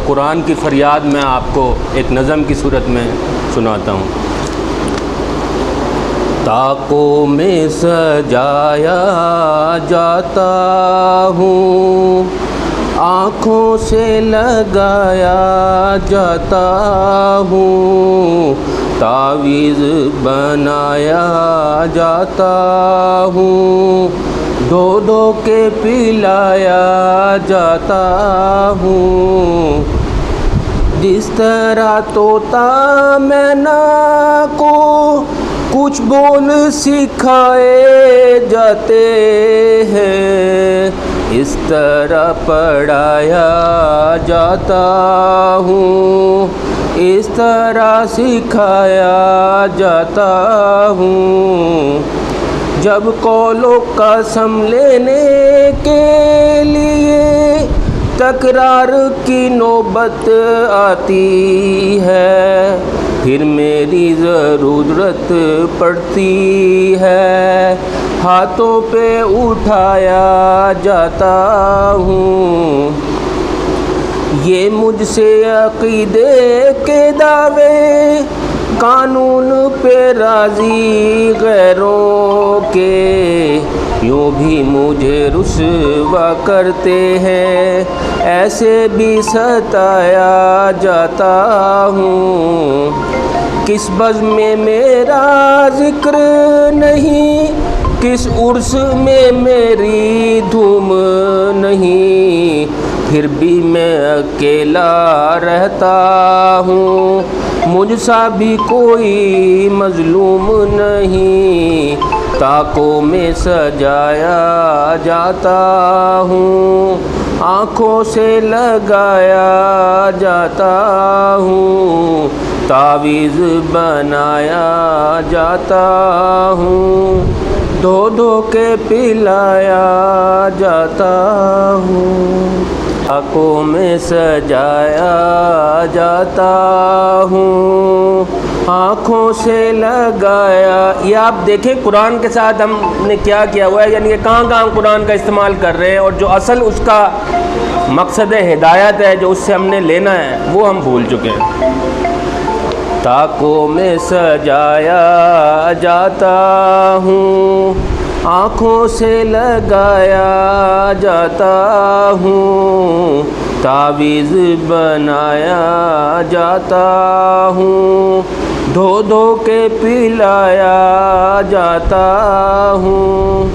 قرآن کی فریاد میں آپ کو ایک نظم کی صورت میں سناتا ہوں۔ طاقوں میں سجایا جاتا ہوں، آنکھوں سے لگایا جاتا ہوں، تعویذ بنایا جاتا ہوں، دھو دھو کے پلایا جاتا ہوں۔ جس طرح طوطا مینا کو کچھ بول سکھائے جاتے ہیں، اس طرح پڑھایا جاتا ہوں، اس طرح سکھایا جاتا ہوں۔ جب قول و قسم لینے کے لیے تکرار کی نوبت آتی ہے، پھر میری ضرورت پڑتی ہے، ہاتھوں پہ اٹھایا جاتا ہوں۔ یہ مجھ سے عقیدے کے دعوے قانون پہ راضی غیروں کے، یوں بھی مجھے رسوا کرتے ہیں، ایسے بھی ستایا جاتا ہوں۔ کس بزم میں میرا ذکر نہیں، کس عرس میں میری دھوم نہیں، پھر بھی میں اکیلا رہتا ہوں، مجھ سا بھی کوئی مظلوم نہیں۔ طاقوں میں سجایا جاتا ہوں، آنکھوں سے لگایا جاتا ہوں، تعویذ بنایا جاتا ہوں، دھو دھو کے پلایا جاتا ہوں۔ طاقوں میں سجایا جاتا ہوں، آنکھوں سے لگایا۔ یہ آپ دیکھیں قرآن کے ساتھ ہم نے کیا کیا ہوا ہے، یعنی کہ کہاں کہاں قرآن کا استعمال کر رہے ہیں، اور جو اصل اس کا مقصد ہدایت ہے جو اس سے ہم نے لینا ہے وہ ہم بھول چکے ہیں۔ طاقوں میں سجایا جاتا ہوں، آنکھوں سے لگایا جاتا ہوں، تعویذ بنایا جاتا ہوں، دھو دھو کے پلایا جاتا ہوں۔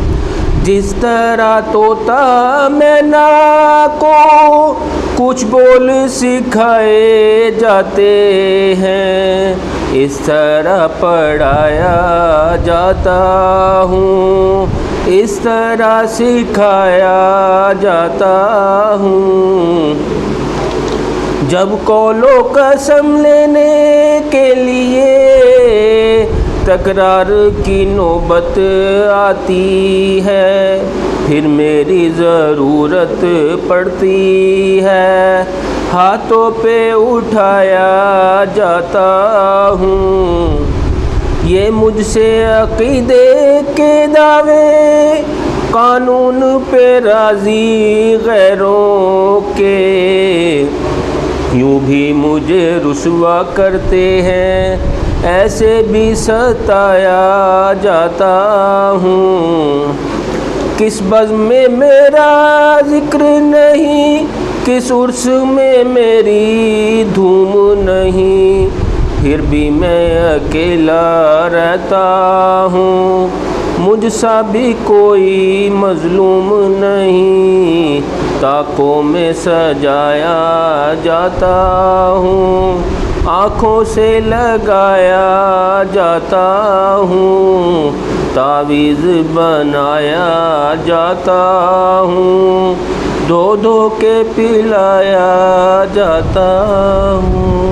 جس طرح طوطا مینا کو کچھ بول سکھائے جاتے ہیں، اس طرح پڑھایا جاتا ہوں، اس طرح سکھایا جاتا ہوں۔ جب قول و قسم لینے کے لیے تکرار کی نوبت آتی ہے، پھر میری ضرورت پڑتی ہے، ہاتھوں پہ اٹھایا جاتا ہوں۔ یہ مجھ سے عقیدے کے دعوے قانون پہ راضی غیروں کے، یوں بھی مجھے رسوا کرتے ہیں، ایسے بھی ستایا جاتا ہوں۔ کس بزم میں میرا ذکر نہیں، کس عرس میں میری دھوم نہیں، پھر بھی میں اکیلا رہتا ہوں، مجھ سا بھی کوئی مظلوم نہیں۔ طاقوں میں سجایا جاتا ہوں، آنکھوں سے لگایا جاتا ہوں، تعویذ بنایا جاتا ہوں، دھو دھو کے پلایا جاتا ہوں۔